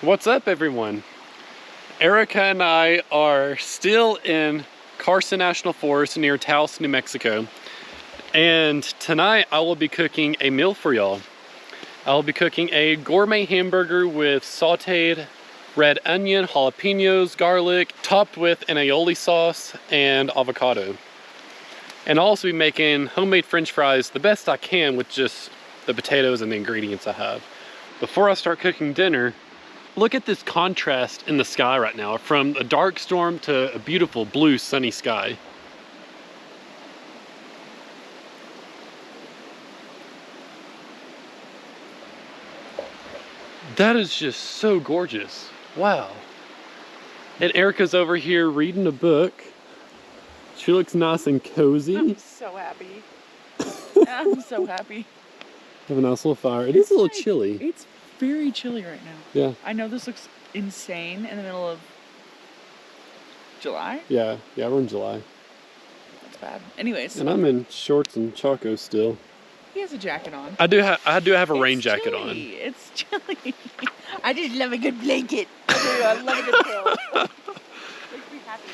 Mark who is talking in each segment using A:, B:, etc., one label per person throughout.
A: What's up, everyone? Erica and I are still in Carson National Forest near Taos, New Mexico. And tonight I will be cooking a meal for y'all. I will be cooking a gourmet hamburger with sauteed red onion, jalapenos, garlic, topped with an aioli sauce and avocado. And I'll also be making homemade French fries the best I can with just the potatoes and the ingredients I have. Before I start cooking dinner, look at this contrast in the sky right now, from a dark storm to a beautiful blue sunny sky. That is just so gorgeous. Wow. And Erica's over here reading a book. She looks nice and cozy.
B: I'm so happy. I'm so happy.
A: Have a nice little fire. It is a little chilly.
B: It's very chilly right now.
A: Yeah.
B: I know this looks insane in the middle of July.
A: Yeah, we're in July.
B: That's bad. Anyways.
A: And I'm in shorts and Chaco still.
B: He has a jacket on.
A: I do have a rain jacket on.
B: It's chilly. I just love a good blanket. I love a good pillow. Makes me happy.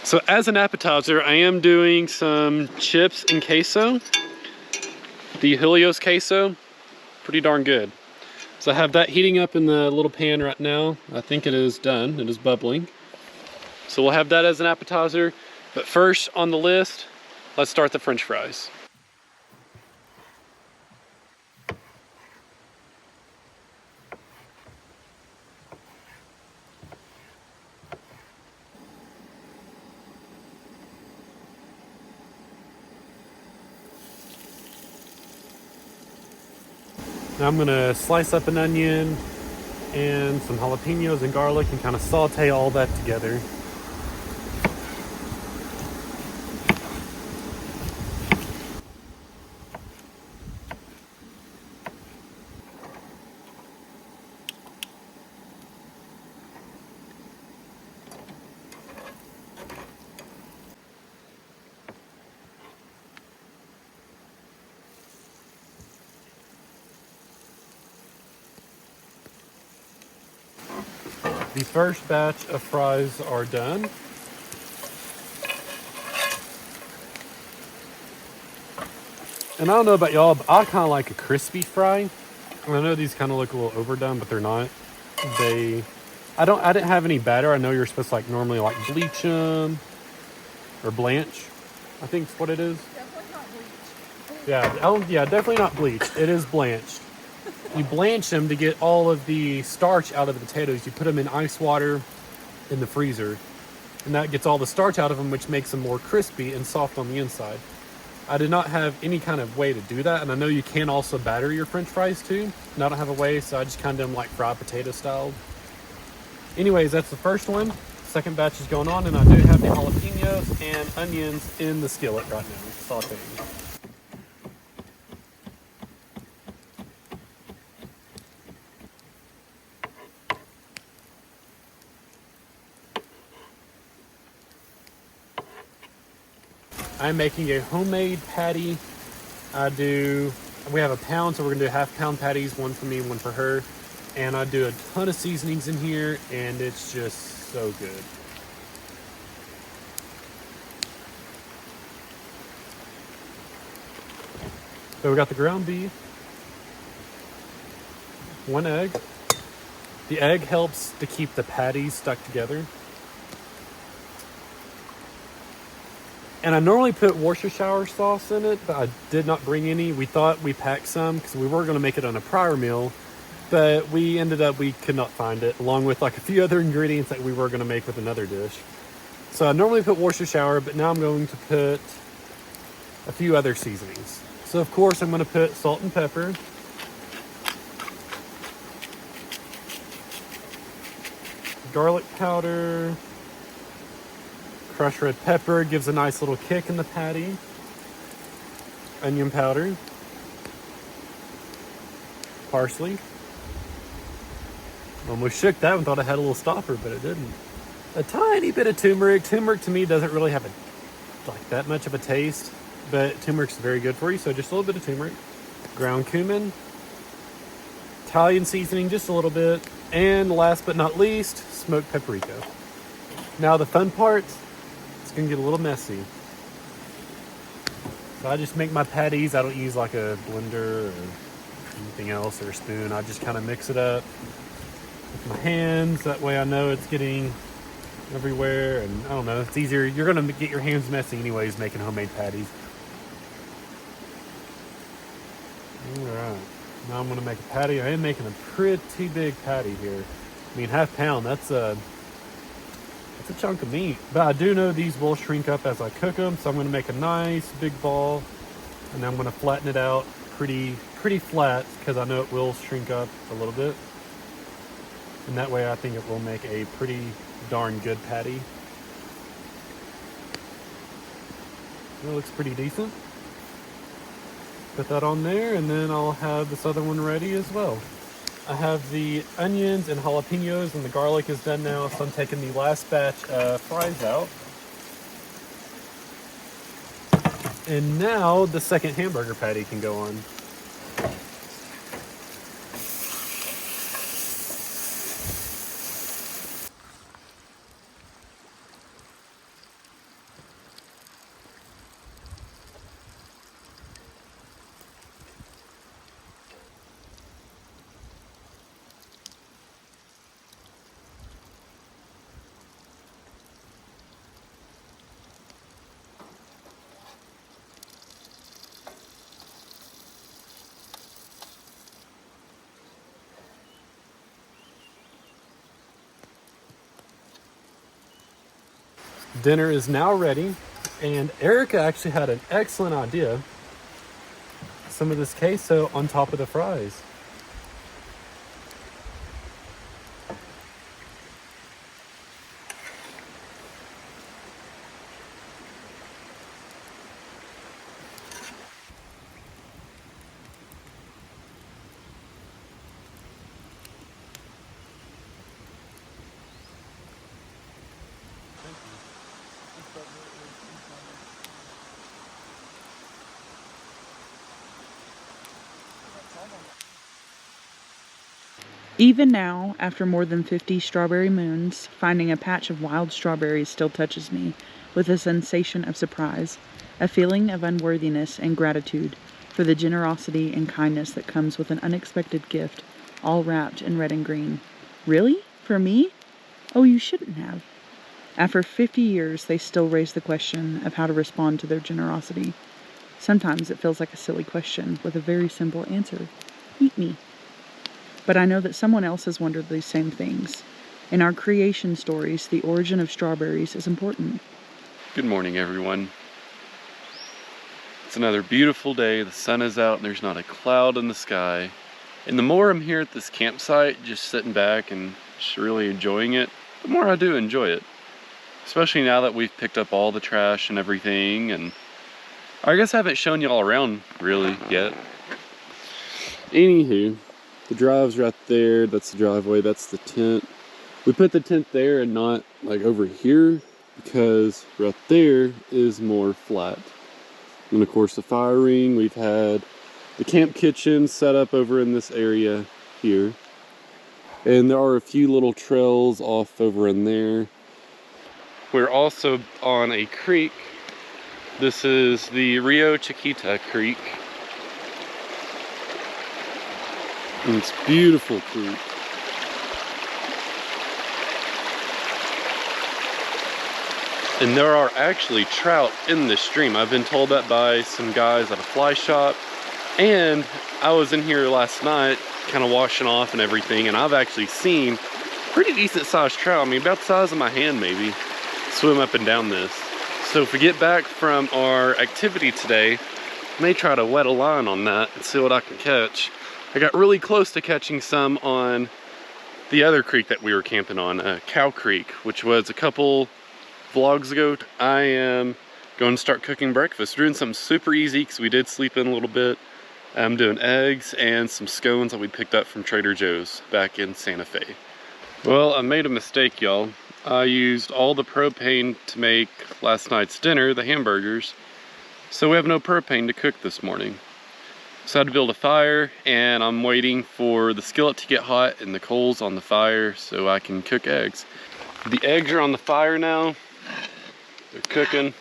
A: So as an appetizer, I am doing some chips and queso. The Helios queso, pretty darn good. So I have that heating up in the little pan right now. I think it is done, it is bubbling. So we'll have that as an appetizer. But first on the list, let's start the French fries. Now I'm gonna slice up an onion and some jalapenos and garlic and kind of saute all that together. The first batch of fries are done. And I don't know about y'all, but I kind of like a crispy fry. And I know these kind of look a little overdone, but they're not. I didn't have any batter. I know you're supposed to normally bleach them or blanch, I think is what it is.
B: Definitely not bleached.
A: Yeah, definitely not bleached. It is blanched. You blanch them to get all of the starch out of the potatoes. You put them in ice water in the freezer, and that gets all the starch out of them, which makes them more crispy and soft on the inside. I did not have any kind of way to do that, and I know you can also batter your French fries too, and I don't have a way, so I just kind of do them fried potato style. Anyways, that's the first one. Second batch is going on, and I do have the jalapenos and onions in the skillet right now, sauteing. I'm making a homemade patty. We have a pound, so we're gonna do half-pound patties, one for me and one for her. And I do a ton of seasonings in here, and it's just so good. So we got the ground beef, one egg. The egg helps to keep the patties stuck together. And I normally put Worcestershire sauce in it, but I did not bring any. We thought we packed some because we were going to make it on a prior meal, but we could not find it, along with a few other ingredients that we were going to make with another dish. So I normally put Worcestershire, but now I'm going to put a few other seasonings. So of course I'm going to put salt and pepper, garlic powder, crushed red pepper gives a nice little kick in the patty, onion powder, parsley. Almost shook that one, thought I had a little stopper, but it didn't. A tiny bit of turmeric. Turmeric to me doesn't really have that much of a taste, but turmeric's very good for you, so just a little bit of turmeric. Ground cumin, Italian seasoning, just a little bit, And last but not least, smoked paprika. Now the fun part, it's gonna get a little messy. So I just make my patties. I don't use like a blender or anything else or a spoon. I just kind of mix it up with my hands. That way I know it's getting everywhere, and I don't know, it's easier. You're gonna get your hands messy anyways making homemade patties. All right, now I'm gonna make a patty. I am making a pretty big patty here. I mean, half pound, that's a chunk of meat. But I do know these will shrink up as I cook them, so I'm gonna make a nice big ball, and then I'm gonna flatten it out pretty flat, because I know it will shrink up a little bit. And that way I think it will make a pretty darn good patty. It looks pretty decent. Put that on there, and then I'll have this other one ready as well. I have the onions and jalapenos, and the garlic is done now, so I'm taking the last batch of fries out. And now the second hamburger patty can go on. Dinner is now ready, and Erica actually had an excellent idea. Some of this queso on top of the fries.
B: Even now, after more than 50 strawberry moons, finding a patch of wild strawberries still touches me with a sensation of surprise, a feeling of unworthiness and gratitude for the generosity and kindness that comes with an unexpected gift, all wrapped in red and green. Really? For me? Oh, you shouldn't have. After 50 years, they still raise the question of how to respond to their generosity. Sometimes it feels like a silly question with a very simple answer. Eat me. But I know that someone else has wondered these same things. In our creation stories, the origin of strawberries is important.
A: Good morning, everyone. It's another beautiful day. The sun is out and there's not a cloud in the sky. And the more I'm here at this campsite, just sitting back and just really enjoying it, the more I do enjoy it. Especially now that we've picked up all the trash and everything. And I guess I haven't shown you all around really yet. Anywho, the drive's right there. That's the driveway. That's the tent. We put the tent there and not like over here because right there is more flat. And of course the fire ring. We've had the camp kitchen set up over in this area here. And there are a few little trails off over in there. We're also on a creek. This is the Rio Chiquita Creek. And it's a beautiful creek. And there are actually trout in this stream. I've been told that by some guys at a fly shop. And I was in here last night kind of washing off and everything, and I've actually seen pretty decent sized trout. I mean, about the size of my hand maybe, swim up and down this. So if we get back from our activity today, I may try to wet a line on that and see what I can catch. I got really close to catching some on the other creek that we were camping on, Cow Creek, which was a couple vlogs ago. I am going to start cooking breakfast. We're doing something super easy because we did sleep in a little bit. I'm doing eggs and some scones that we picked up from Trader Joe's back in Santa Fe. Well, I made a mistake, y'all. I used all the propane to make last night's dinner, the hamburgers, so we have no propane to cook this morning. Decided to build a fire, and I'm waiting for the skillet to get hot and the coals on the fire so I can cook eggs. The eggs are on the fire now. They're cooking.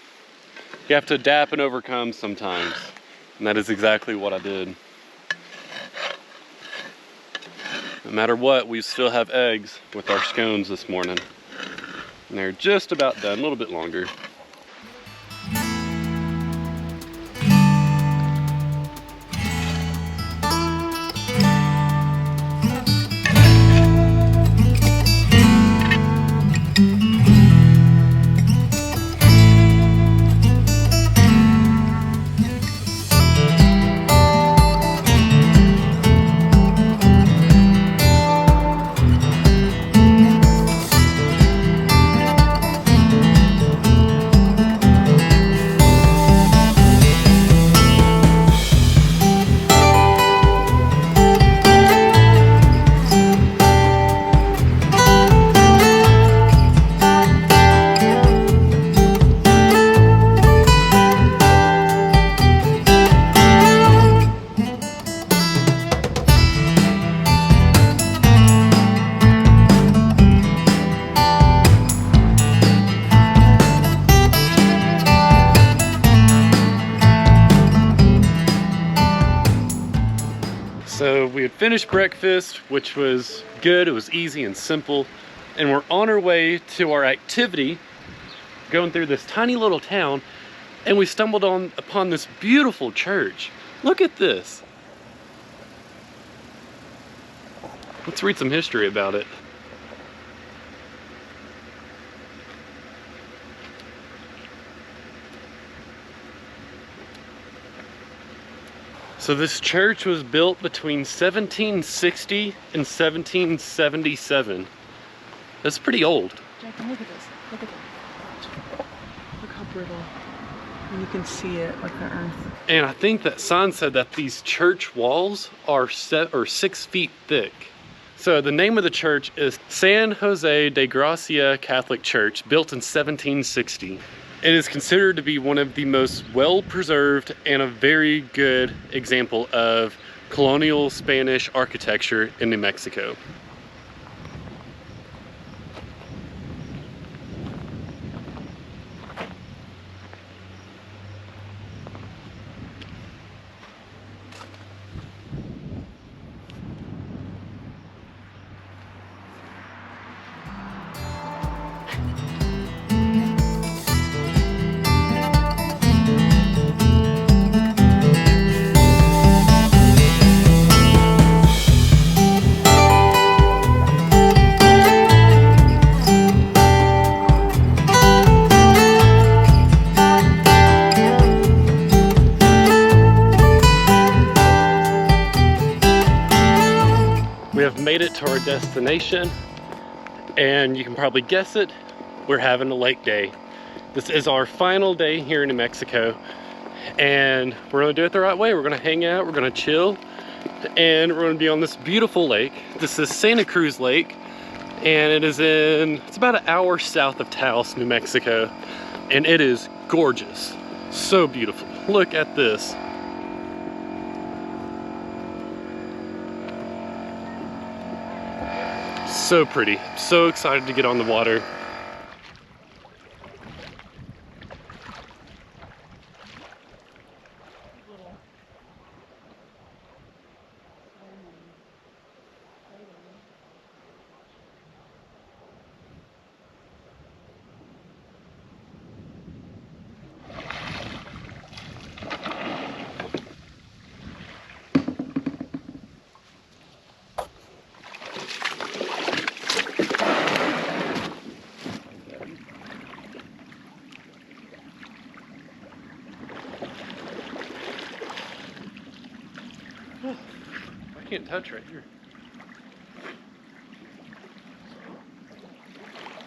A: You have to adapt and overcome sometimes, and that is exactly what I did. No matter what, we still have eggs with our scones this morning. And they're just about done, a little bit longer. So we had finished breakfast, which was good. It was easy and simple. And we're on our way to our activity, going through this tiny little town, and we stumbled upon this beautiful church. Look at this. Let's read some history about it. So this church was built between 1760 and 1777. That's pretty old.
B: Jack, look at this. Look at that. Look how brittle. And you can see it like the earth.
A: And I think that sign said that these church walls are 6 feet thick. So the name of the church is San Jose de Gracia Catholic Church, built in 1760. It is considered to be one of the most well-preserved and a very good example of colonial Spanish architecture in New Mexico. We have made it to our destination, and you can probably guess it, we're having a lake day. This is our final day here in New Mexico, and we're gonna do it the right way. We're gonna hang out, we're gonna chill, and we're gonna be on this beautiful lake. This is Santa Cruz Lake, and it's about an hour south of Taos, New Mexico, and it is gorgeous. So beautiful. Look at this. So pretty. So excited to get on the water. I can't touch right here.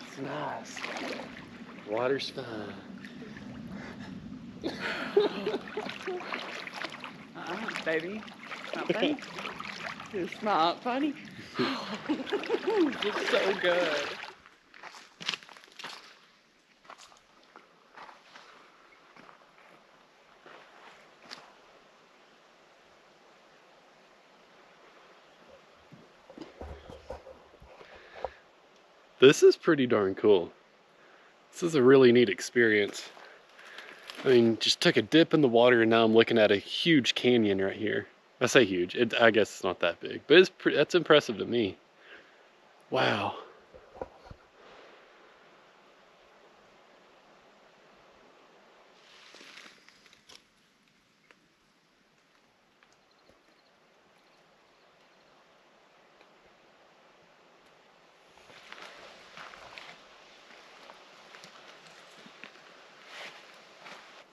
A: It's nice. Water's fine.
B: Baby. Not funny? It's not funny. It's so good.
A: This is pretty darn cool. This is a really neat experience. I mean, just took a dip in the water and now I'm looking at a huge canyon right here. I say huge, I guess it's not that big, but that's impressive to me. Wow.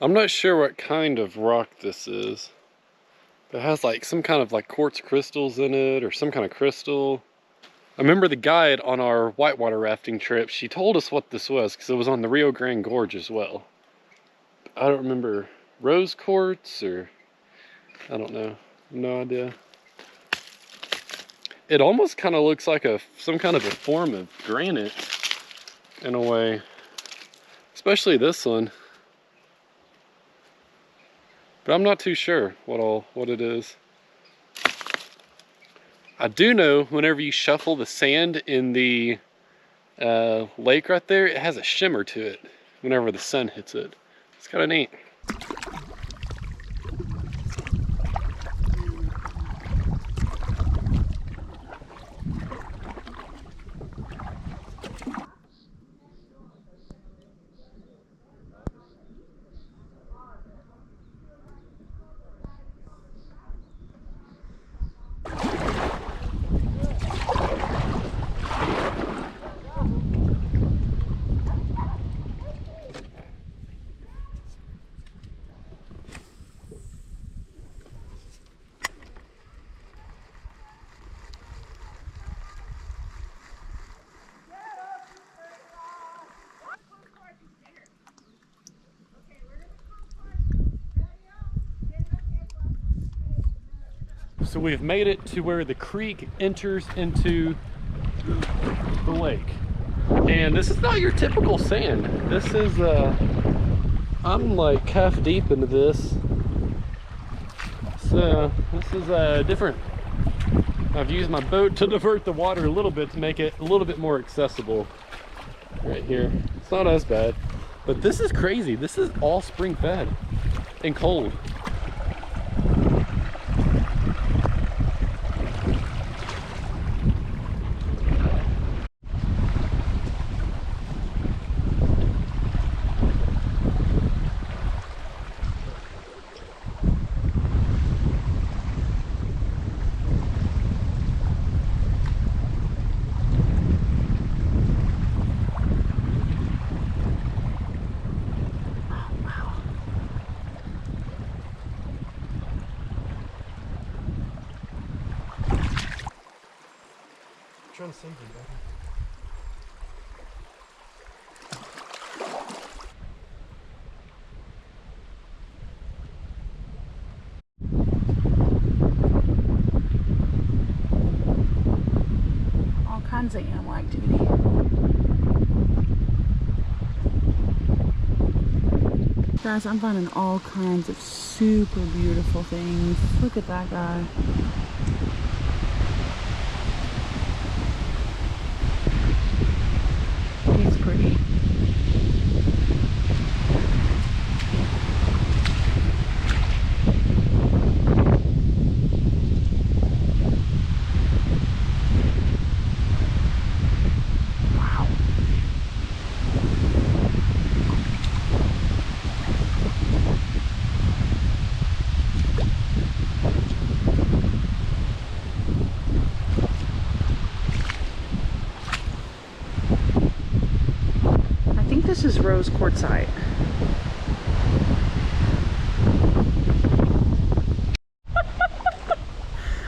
A: I'm not sure what kind of rock this is. It has like some kind of like quartz crystals in it or some kind of crystal. I remember the guide on our whitewater rafting trip, she told us what this was because it was on the Rio Grande Gorge as well. I don't remember, rose quartz or I don't know, no idea. It almost kind of looks like some kind of a form of granite in a way, especially this one. But I'm not too sure what it is. I do know whenever you shuffle the sand in the lake right there, it has a shimmer to it whenever the sun hits it. It's kind of neat. So we've made it to where the creek enters into the lake. And this is not your typical sand. This is, I'm like half deep into this. So this is different. I've used my boat to divert the water a little bit to make it a little bit more accessible right here. It's not as bad, but this is crazy. This is all spring fed and cold.
C: Trying to save you, buddy.
B: All kinds of animal activity. Guys, I'm finding all kinds of super beautiful things. Look at that guy. He's pretty. Wow. This is rose quartzite.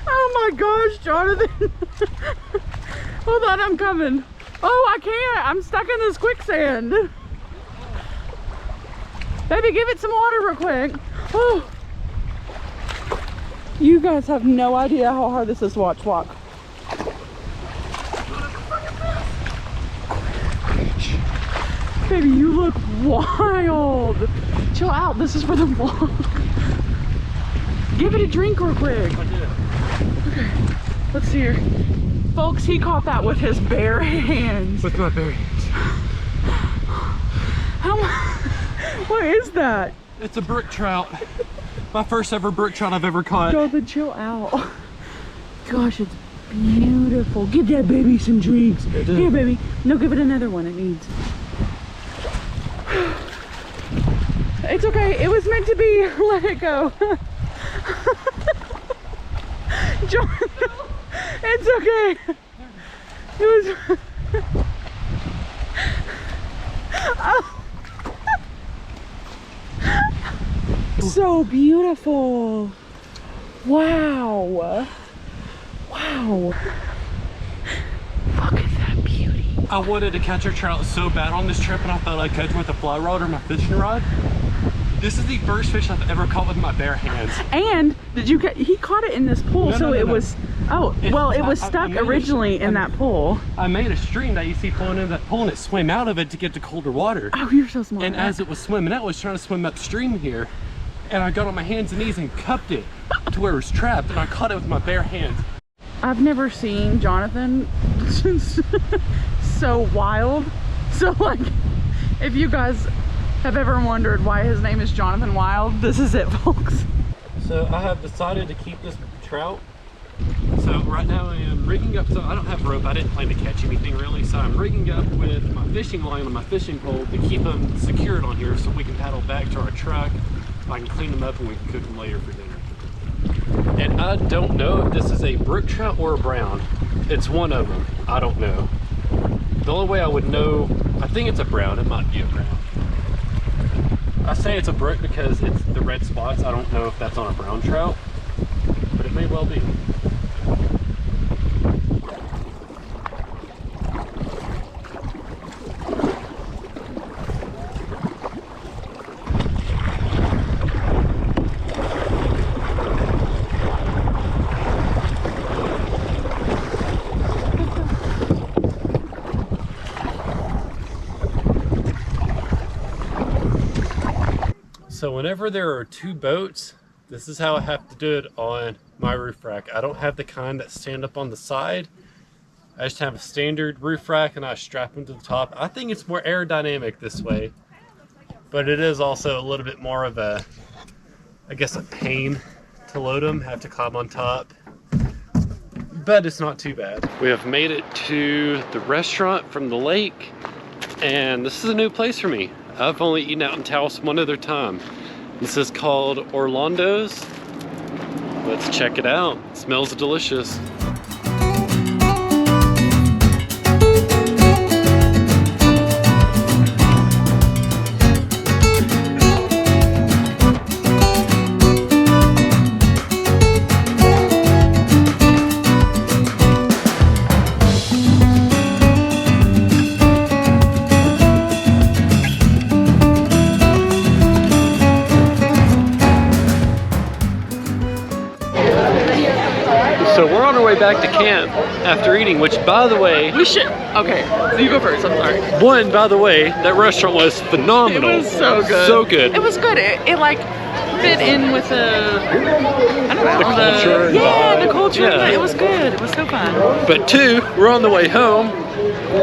B: Oh my gosh, Jonathan. Hold on, I'm coming. Oh, I can't. I'm stuck in this quicksand. Baby, give it some water real quick. Oh. You guys have no idea how hard this is to watch walk. Baby, you look wild. Chill out. This is for the vlog. Give it a drink real quick.
C: I did.
B: Okay. Let's see here. Folks, he caught that with his bare hands.
A: With my bare hands.
B: What is that?
A: It's a brook trout. My first ever brook trout I've ever caught.
B: Jonathan, chill out. Gosh, it's beautiful. Give that baby some drinks. Here, baby. No, give it another one. It needs. It's okay. It was meant to be. Let it go. Jonathan, it's okay. It was. Oh. So beautiful. Wow. Wow. Look at that beauty.
A: I wanted to catch a trout so bad on this trip, and I thought I'd catch him with a fly rod or my fishing rod. This is the first fish I've ever caught with my bare hands.
B: And did you get, he caught it in this pool, so it was, oh, well, it was stuck originally in that pool.
A: I made a stream that you see flowing in that pool, and it swam out of it to get to colder water.
B: Oh, you're so smart.
A: And as it was swimming out, I was trying to swim upstream here, and I got on my hands and knees and cupped it to where it was trapped, and I caught it with my bare hands.
B: I've never seen Jonathan so wild. So like, if you guys have ever wondered why his name is Jonathan Wild, this is it, folks.
A: So I have decided to keep this trout. So right now I am rigging up, so I don't have rope, I didn't plan to catch anything really, so I'm rigging up with my fishing line on my fishing pole to keep them secured on here so we can paddle back to our truck. I can clean them up and we can cook them later for dinner. And I don't know if this is a brook trout or a brown. It's one of them, I don't know. The only way I would know, I think it's a brown, it might be a brown. I say it's a brook because it's the red spots. I don't know if that's on a brown trout, but it may well be. So whenever there are two boats, this is how I have to do it on my roof rack. I don't have the kind that stand up on the side. I just have a standard roof rack and I strap them to the top. I think it's more aerodynamic this way, but it is also a little bit more of a, I guess, a pain to load them, have to climb on top, but it's not too bad. We have made it to the restaurant from the lake, and this is a new place for me. I've only eaten out in Taos one other time. This is called Orlando's. Let's check it out. It smells delicious. So we're on our way back to camp after eating, which, by the way,
B: We should, okay, so you go first, I'm sorry.
A: one, by the way, that restaurant was phenomenal.
B: It was so good.
A: So good.
B: It was good. It like fit in with the, I don't know.
A: The culture and
B: yeah,
A: vibe.
B: the culture.
A: Yeah.
B: It was good. It was so fun.
A: But two, we're on the way home,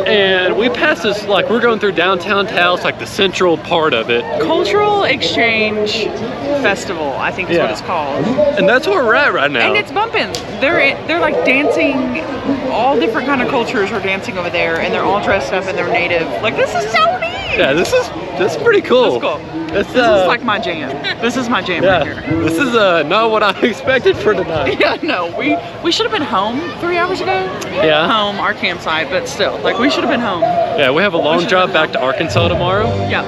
A: and we passed this, like, we're going through downtown Taos, like the central part of it.
B: Cultural Exchange Festival, I think is what it's called.
A: And that's where we're at right now.
B: And it's bumping. They're like dancing. All different kind of cultures are dancing over there, and they're all dressed up in their native. Like, this is so neat.
A: Yeah, this is pretty cool.
B: That's cool.
A: This
B: is like my jam. This is my jam right here.
A: This is not what I expected for tonight.
B: Yeah, no, we should have been home 3 hours ago.
A: Yeah.
B: Home, our campsite, but still, like, we should have been home.
A: Yeah, we have a long drive back to Arkansas tomorrow.
B: Yeah.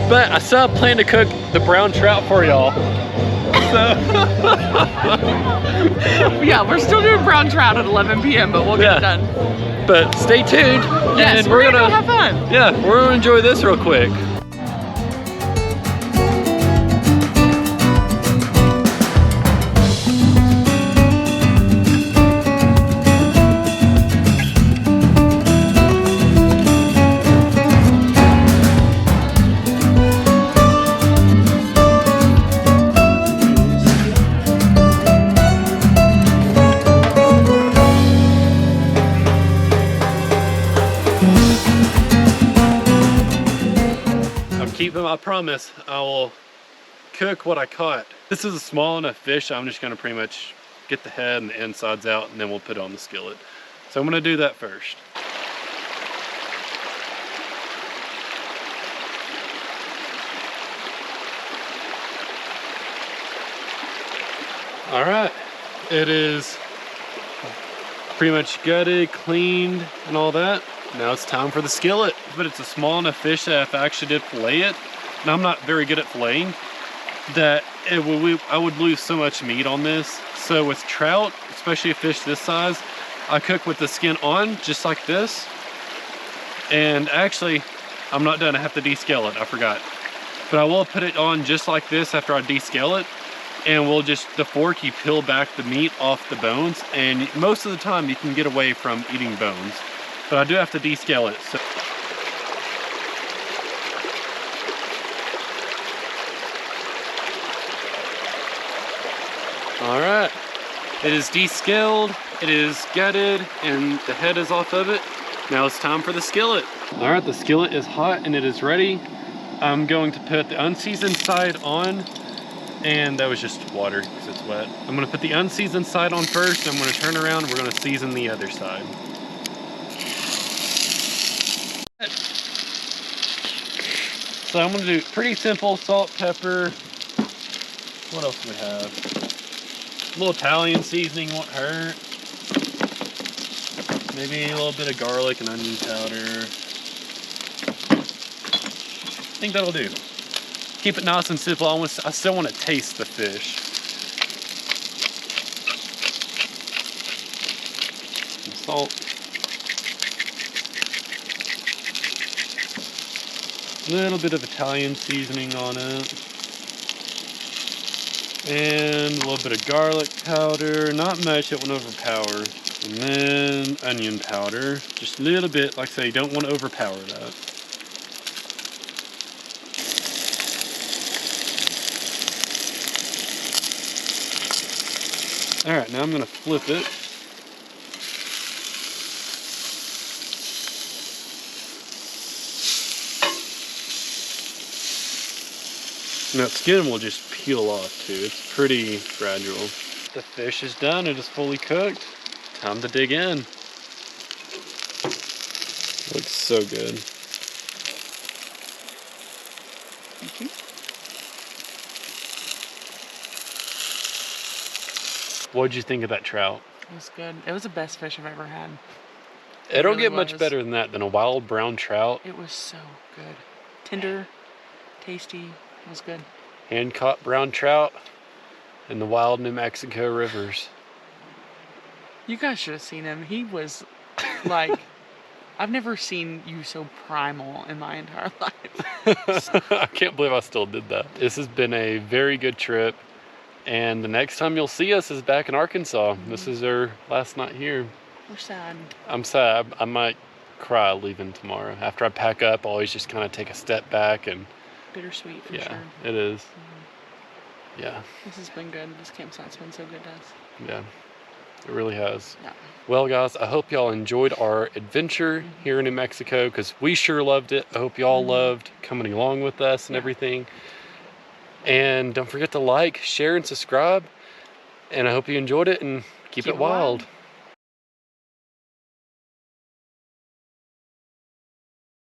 A: But I still plan to cook the brown trout for y'all. So.
B: Yeah, we're still doing brown trout at 11 p.m., but we'll get it done.
A: But stay tuned.
B: Yes,
A: and
B: we're gonna go have fun.
A: Yeah, we're gonna enjoy this real quick. keep them, I promise, I will cook what I caught. This is a small enough fish, I'm just gonna pretty much get the head and the insides out, and then we'll put it on the skillet. So I'm gonna do that first. All right, it is pretty much gutted, cleaned, and all that. Now it's time for the skillet. But it's a small enough fish that if I actually did fillet it, and I'm not very good at filleting, that I would lose so much meat on this. So with trout, especially a fish this size, I cook with the skin on, just like this. And actually, I'm not done, I have to descale it, I forgot. But I will put it on just like this after I descale it. And we'll just, the fork, you peel back the meat off the bones, and most of the time you can get away from eating bones. But I do have to descale it. So. All right, it is descaled, it is gutted, and the head is off of it. Now it's time for the skillet. All right, the skillet is hot and it is ready. I'm going to put the unseasoned side on. And that was just water because it's wet. I'm gonna put the unseasoned side on first. I'm gonna turn around and we're gonna season the other side. So I'm gonna do pretty simple: salt, pepper. What else do we have? A little Italian seasoning won't hurt. Maybe a little bit of garlic and onion powder. I think that'll do. Keep it nice and simple. I still want to taste the fish. Some salt. A little bit of Italian seasoning on it. And a little bit of garlic powder. Not much, it won't overpower. And then onion powder. Just a little bit. Like I say, you don't want to overpower that. All right, now I'm gonna flip it. And that skin will just peel off too. It's pretty fragile. The fish is done, it is fully cooked. Time to dig in. Looks so good.
B: Thank you.
A: What'd you think of that trout?
B: It was good. It was the best fish I've ever had.
A: It don't
B: really
A: get much
B: was.
A: better than that, than a wild brown trout.
B: It was so good. Tender, tasty, it was good.
A: Hand-caught brown trout in the wild New Mexico rivers.
B: You guys should have seen him. He was like, I've never seen you so primal in my entire life.
A: I can't believe I still did that. This has been a very good trip. And the next time you'll see us is back in Arkansas. Mm-hmm. This is our last night here.
B: We're sad.
A: I'm sad. I might cry leaving tomorrow. After I pack up, I always just kind of take a step back and...
B: Bittersweet for sure.
A: Yeah, it is.
B: Mm-hmm.
A: Yeah.
B: This has been good. This campsite's been so good to us.
A: Yeah, it really has.
B: Yeah.
A: Well, guys, I hope y'all enjoyed our adventure here in New Mexico, because we sure loved it. I hope y'all loved coming along with us and everything. And don't forget to like, share, and subscribe. And I hope you enjoyed it, and keep it wild.